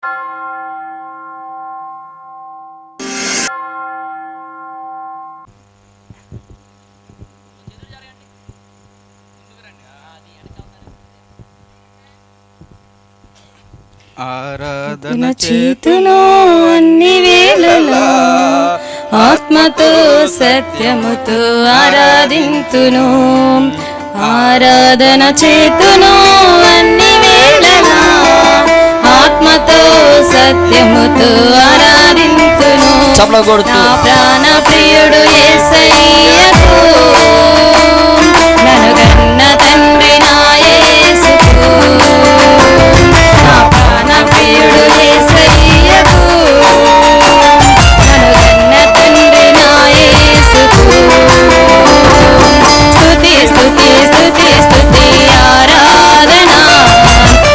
ఆరాధన చేతును అన్ని వేళలా ఆత్మతో సత్యముతో ఆరాధింతును. ఆరాధన చేతును అన్ని వేళలా ఆత్మతో సత్యముతో ఆరాధింతును. నా ప్రాణ ప్రియుడు యేసయ్యకు, నన్ను కన్న తండ్రి నా యేసుకు. నా ప్రాణ ప్రియుడు యేసయ్యకు, నన్ను కన్న తండ్రి నా యేసుకు. స్తుతి స్తుతి స్తుతి స్తుతి ఆరాధన,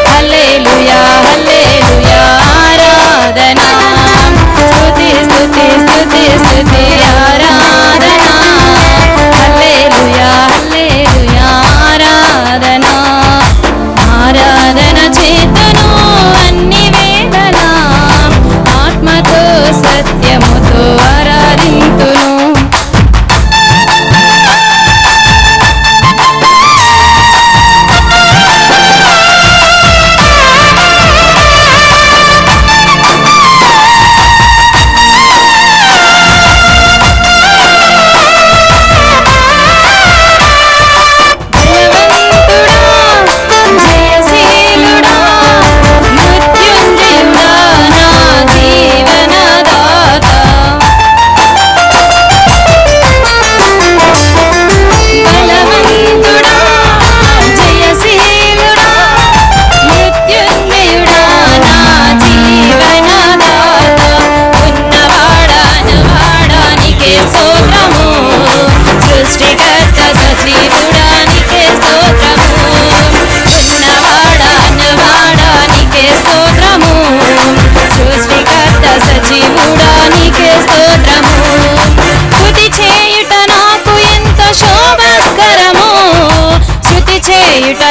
హల్లెలూయా హల్లెలూయా ఆరాధన. స్తుతి స్తుతి స్తుతి స్తుతి ఆరాధన, హల్లెలూయా హల్లెలూయా ఆరాధన. ఆరాధన చేతును అన్ని వేళలా ఆత్మతో సత్యముతో ఆరాధింతును.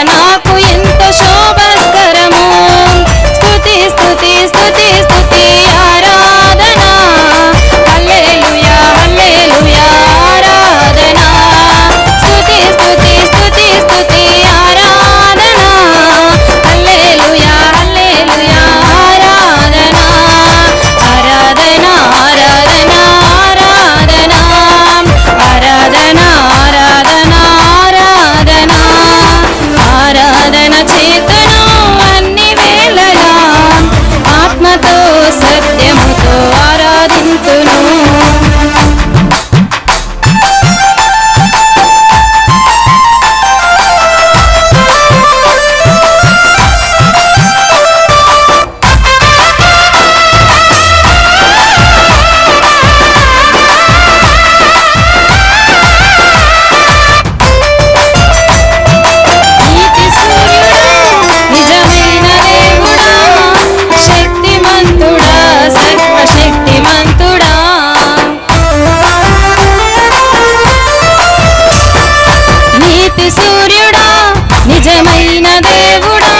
నాకు ఎంతో శోభస్కరము. స్తుతి స్తుతి స్తుతి స్తుతి ఆరాధన, హల్లెలూయా హల్లెలూయా ఆరాధన. స్తుతి స్తుతి స్తుతి స్తుతి ఆరాధన, హల్లెలూయా హల్లెలూయా ఆరాధన. ఆరాధన ఆరాధన ఆరాధన ఆరాధన ఆరాధన ఆరాధన. ఆరాధన చేతును అన్ని వేళలా ఆత్మతో సత్యముతో ఆరాధింతును. సూర్యుడా నిజమైన దేవుడా,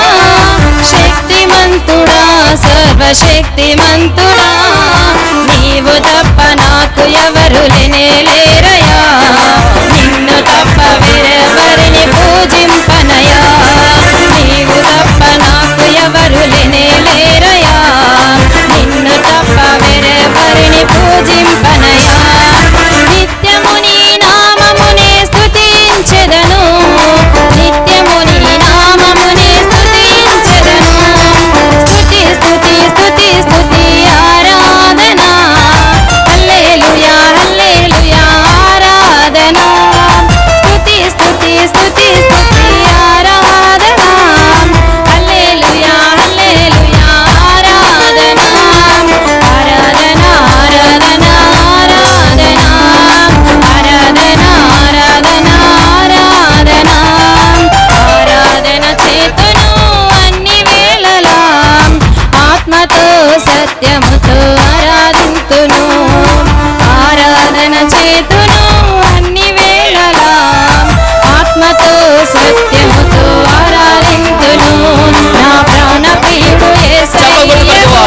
శక్తిమంతుడా సర్వశక్తిమంతుడా, నీవు తప్ప నాకు ఎవరు లేనేలేరయా. నిన్ను తప్ప వేరెవరిని పూజింపనయా. నీవు తప్ప నాకు ఎవరు లేనేలేరయా. నిన్ను తప్ప వేరెవరిని పూజింపనయా. నిత్యము నీ నామమునే స్తుతించెదను, నిత్యము నీ నామమునే స్తుతించెదను. స్తుతి స్తుతి స్తుతి స్తుతి ఆరాధన, హల్లెలూయా హల్లెలూయా ఆరాధన. స్తుతి స్తుతి స్తుతి స్తుతి ఆరాధన, హల్లెలూయా హల్లెలూయా ఆరాధన. ఆరాధన ఆరాధన ఆరాధన ఆరాధన ఆరాధన ఆరాధన. ఆరాధన చేతును అన్ని వేళలా ఆత్మతో సత్యముతో ఆరాధింతును. ఆరాధన చేతును అన్ని వేళలా ఆత్మతో సత్యముతో ఆరాధింతును. నా ప్రాణ ప్రియుడు యేసయ్యకు,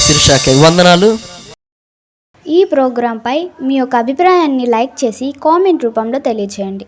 శిరీషకి వందనాలు. ఈ ప్రోగ్రాంపై మీ యొక్క అభిప్రాయాన్ని లైక్ చేసి కామెంట్ రూపంలో తెలియజేయండి.